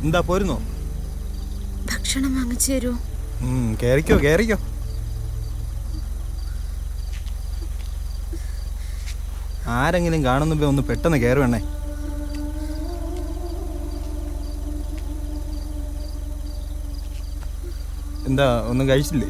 എന്താ പോരുന്നോ? ഭക്ഷണം വാങ്ങിച്ചു തരൂ. കേറിക്കോ കേറിക്കോ. ആരെങ്കിലും കാണുന്നുമ്പോ ഒന്ന് പെട്ടെന്ന് കയറുവേണേ. എന്താ ഒന്നും കഴിച്ചില്ലേ?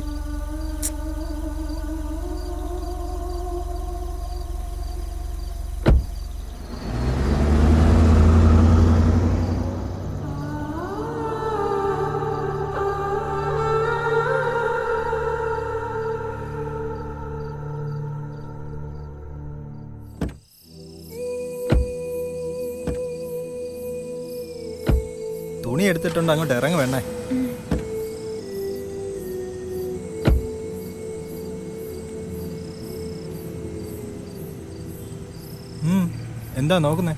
തുണി എടുത്തിട്ടുണ്ട്, അങ്ങോട്ട് ഇറങ്ങ വേണേ. എന്താ നോക്കുന്നേ?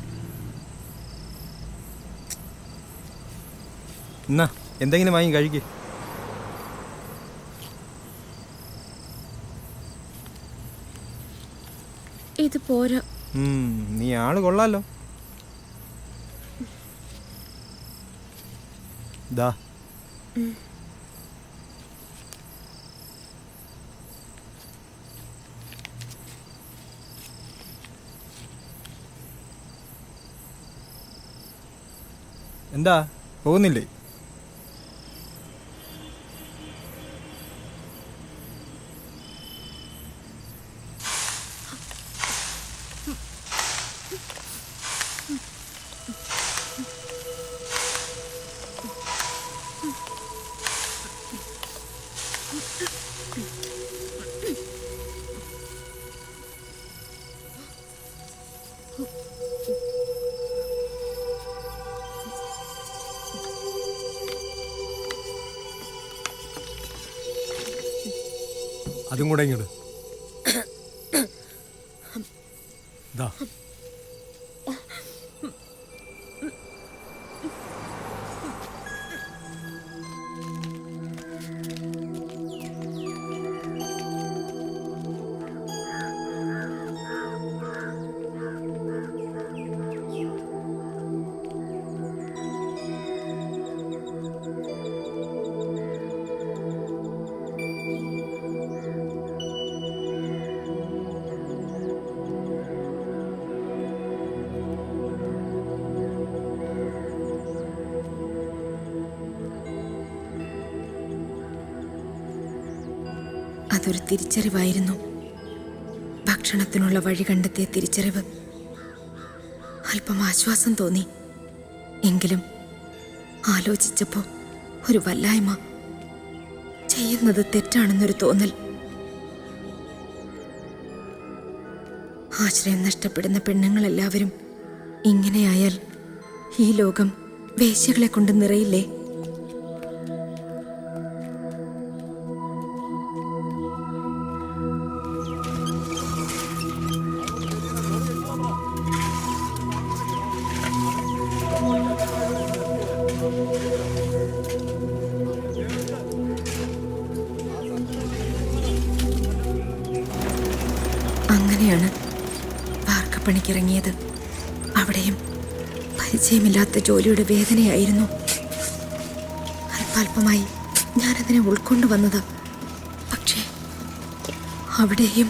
എന്നാ എന്തെങ്കിലും വാങ്ങി കഴിക്ക്. ഇത് പോരാ. നീ ആള് കൊള്ളാലോ. ദാ എന്താ പോകുന്നില്ലേ? അതും കൂടെ ഇങ്ങോട്ട്. അതൊരു തിരിച്ചറിവായിരുന്നു. ഭക്ഷണത്തിനുള്ള വഴി കണ്ടെത്തിയ തിരിച്ചറിവ്. അല്പം ആശ്വാസം തോന്നി. എങ്കിലും ആലോചിച്ചപ്പോ ഒരു വല്ലായ്മ. ചെയ്യുന്നത് തെറ്റാണെന്നൊരു തോന്നൽ. ആശ്രയം നഷ്ടപ്പെടുന്ന പെണ്ണുങ്ങളെല്ലാവരും ഇങ്ങനെയായാൽ ഈ ലോകം വേശ്യകളെ കൊണ്ട് നിറയില്ലേ? അങ്ങനെയാണ് വാർക്കപ്പണിക്കിറങ്ങിയത്. അവിടെയും പരിചയമില്ലാത്ത ജോലിയുടെ വേദനയായിരുന്നു. അല്പാൽപമായി ഞാനതിനെ ഉൾക്കൊണ്ടുവന്നത്. പക്ഷേ അവിടെയും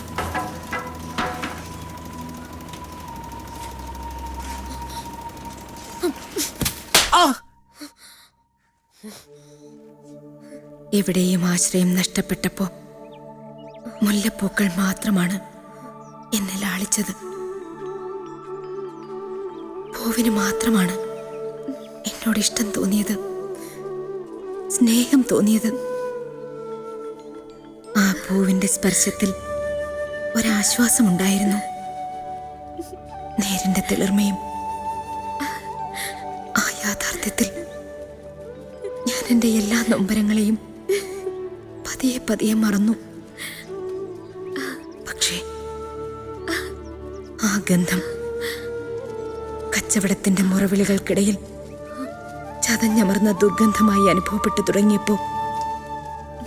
എവിടെയും ആശ്രയം നഷ്ടപ്പെട്ടപ്പോ മുല്ലപ്പൂക്കൾ മാത്രമാണ് എന്നെ ലാളിച്ചത്. പൂവിന് മാത്രമാണ് എന്നോട് ഇഷ്ടം തോന്നിയത്, സ്നേഹം തോന്നിയത്. ആ പൂവിന്റെ സ്പർശത്തിൽ ഒരാശ്വാസമുണ്ടായിരുന്നു, നേരിന്റെ തെളിർമയും. ആ യാഥാർത്ഥ്യത്തിൽ ഞാൻ എൻ്റെ എല്ലാ നൊമ്പരങ്ങളെയും പതിയെ പതിയെ മറന്നു. പക്ഷേ ആ ഗന്ധം കച്ചവടത്തിന്റെ മുറവിളികൾക്കിടയിൽ ചതഞ്ഞമർന്ന ദുർഗന്ധമായി അനുഭവപ്പെട്ടു തുടങ്ങിയപ്പോ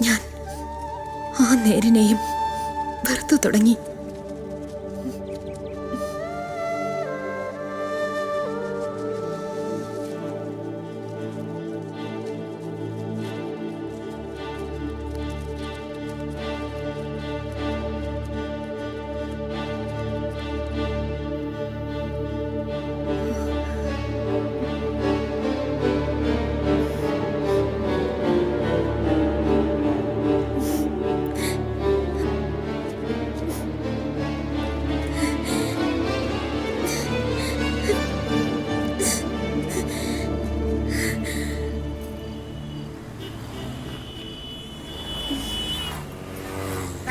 ഞാൻ ആ നേരിനെയും വെറുത്തു തുടങ്ങി.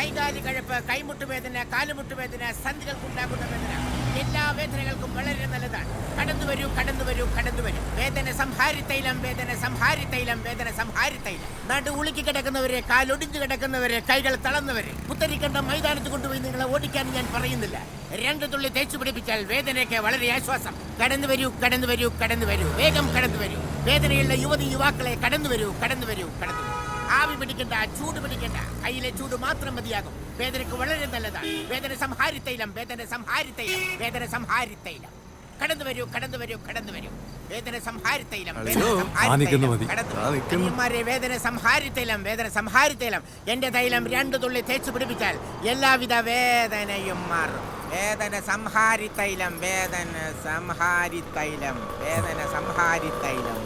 കൈകാലുകഴപ്പ്, കൈമുട്ടുവേദന, കാലുമുട്ടുവേദന, സന്ധികൾക്കുണ്ടാകുന്ന വേദന, എല്ലാ വേദനകൾക്കും വളരെ നല്ലതാണ്. കടന്നു വരൂ, കടന്നു വരൂ, കടന്നു വരൂ. വേദന സംഹാരി തൈലം, വേദന സംഹാരി തൈലം, വേദന സംഹാരി തൈലം. നടു ഉളുക്കി കിടക്കുന്നവരെ, കാലൊടിഞ്ഞു കിടക്കുന്നവരെ, കൈകൾ തളർന്നവരെ പുത്തരിക്കണ്ട മൈതാനത്ത് കൊണ്ടുപോയി നിങ്ങളെ ഓടിക്കാൻ ഞാൻ പറയുന്നില്ല. 2 തുള്ളി തേച്ചു പിടിപ്പിച്ചാൽ വേദനയ്ക്ക് വളരെ ആശ്വാസം. കടന്നു വരൂ, കടന്നു വരൂ, കടന്നു വരൂ, വേഗം കടന്നു വരൂ. വേദനയുള്ള യുവതി യുവാക്കളെ കടന്നു വരൂ, കടന്നു വരൂ, കടന്നു വരൂ. ആവി പിടിക്കണ്ട, ചൂട് പിടിക്കണ്ട, കയ്യിലെ ചൂട് മാത്രം മതിയാകും. വേദനയ്ക്ക് വളരെ നല്ലതാണ്. വേദന സംഹാരി തൈലം, വേദന സംഹാരി തൈലം, വേദന സംഹാരി തൈലം. കടന്നു വരൂ, കടന്നു വരൂ, കടന്നു വരൂ. വേദന സംഹാരി തൈലം, വേദന സംഹാരി തൈലം. വേദന സംഹാരി തൈലം, വേദന സംഹാരി തൈലം. എന്റെ തൈലം 2 തുള്ളി തേച്ചു പിടിപ്പിച്ചാൽ എല്ലാവിധ വേദനയും മാറും. വേദന സംഹാരി തൈലം, വേദന സംഹാരി തൈലം, വേദന സംഹാരി തൈലം.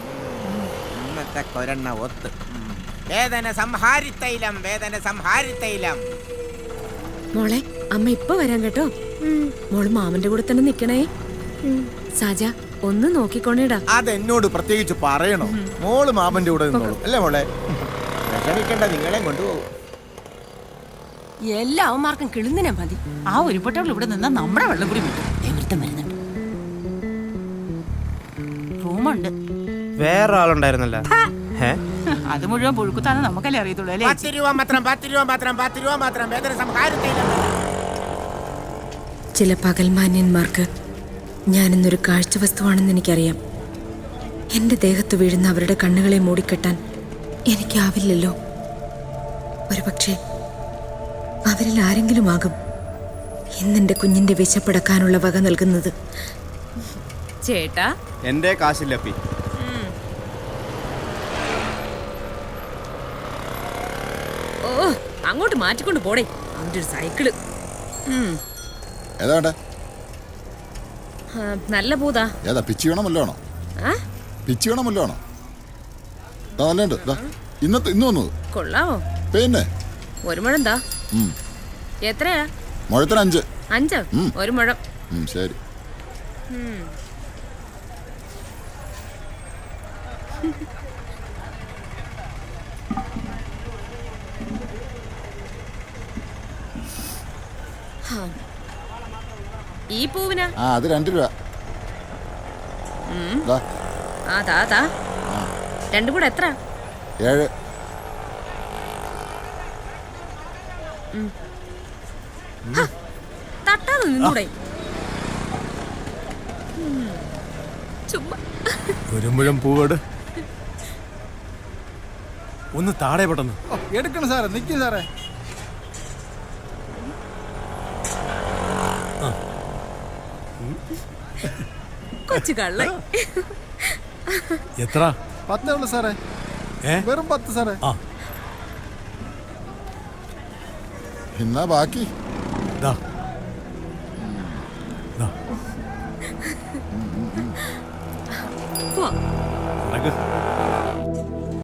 ഇന്നത്തെ കൊരണ്ണ ഒത്ത്. വേദന സംഹാരി തൈലം, വേദന സംഹാരി തൈലം. മോളെ, അമ്മ ഇപ്പൊ വരാൻ കേട്ടോ. മോള് മാമന്റെ കൂടെ തന്നെ നിക്കണേ. സാജ, ഒന്ന് നോക്കിക്കൊണ്ടേടാ. അതെന്നോട് പ്രത്യേകിച്ച് പറയണോ? മോള് മാമന്റെ കൂടെ നിന്നോളൂ അല്ലേ മോളെ? വിഷമിക്കണ്ട, നിങ്ങളെ കൊണ്ടുപോകും. എല്ലാ അവന്മാർക്കും കിളുന്നിനെ മതി. ആ ഉരുപ്പെട്ടവൾ ഇവിടെ നിന്നാ നമ്മുടെ വെള്ളം കൂടി വിട്ടു. എവിടുത്തെ വരുന്നുണ്ട്. റൂമുണ്ട്. വേറെ ആളുണ്ടായിരുന്നല്ലോ. അത് മുഴുവൻ പുഴുക്കുത്താന്ന് നമുക്കല്ലേ അറിയത്തുള്ളൂ അല്ലേ? 10 രൂപ മാത്രം, 10 രൂപ മാത്രം, 10 രൂപ മാത്രം. വേദന സംഹാരി തൈലം. ചില പകൽമാന്യന്മാർക്ക് ഞാനിന്നൊരു കാഴ്ചവസ്തുവാണെന്ന് എനിക്കറിയാം. എന്റെ ദേഹത്ത് വീഴുന്ന അവരുടെ കണ്ണുകളെ മൂടിക്കെട്ടാൻ എനിക്കാവില്ലല്ലോ. ഒരുപക്ഷെ അവരിൽ ആരെങ്കിലും ആകും ഇന്നെന്റെ കുഞ്ഞിന്റെ വിശപ്പടക്കാനുള്ള വക നൽകുന്നത്. ചേട്ടാ, എന്റെ കാശില്ലപ്പി. ഓ, അങ്ങോട്ട് മാറ്റിക്കൊണ്ട് പോടേ. അവന്റെ ഒരു സൈക്കിള്. ഏതാ നല്ല പൂതാ. ഏതാ പിച്ചി വേണമല്ലോ ആണോ? പിച്ചി വേണമല്ലോ ആണോ? നല്ലുണ്ട്. ഇന്ന് വന്നത് കൊള്ളാവോ? പിന്നെ 1 മുഴം എന്താ? എത്രയാ? മുഴത്തിന് 5. 5? 1 മുഴം. ശരി. ഈ പൂവിനാ? അത് 2 രൂപ. താ 2 കൂടെ എത്ര? 7. തട്ടാതെ നിന്നൂടെ? ചുമ്മാ ഒരു മുഴം പൂവെട്. ഒന്ന് താഴെ പെട്ടെന്ന്. എടുക്കണം സാറേ, നിൽക്കും സാറേ. കൊച്ചു കള്ള. എത്ര? 10 ഉള്ളു സാറേ. വെറും 10 സാറേ. എന്നാ ബാക്കി ദാ. പോ. നടക്ക്.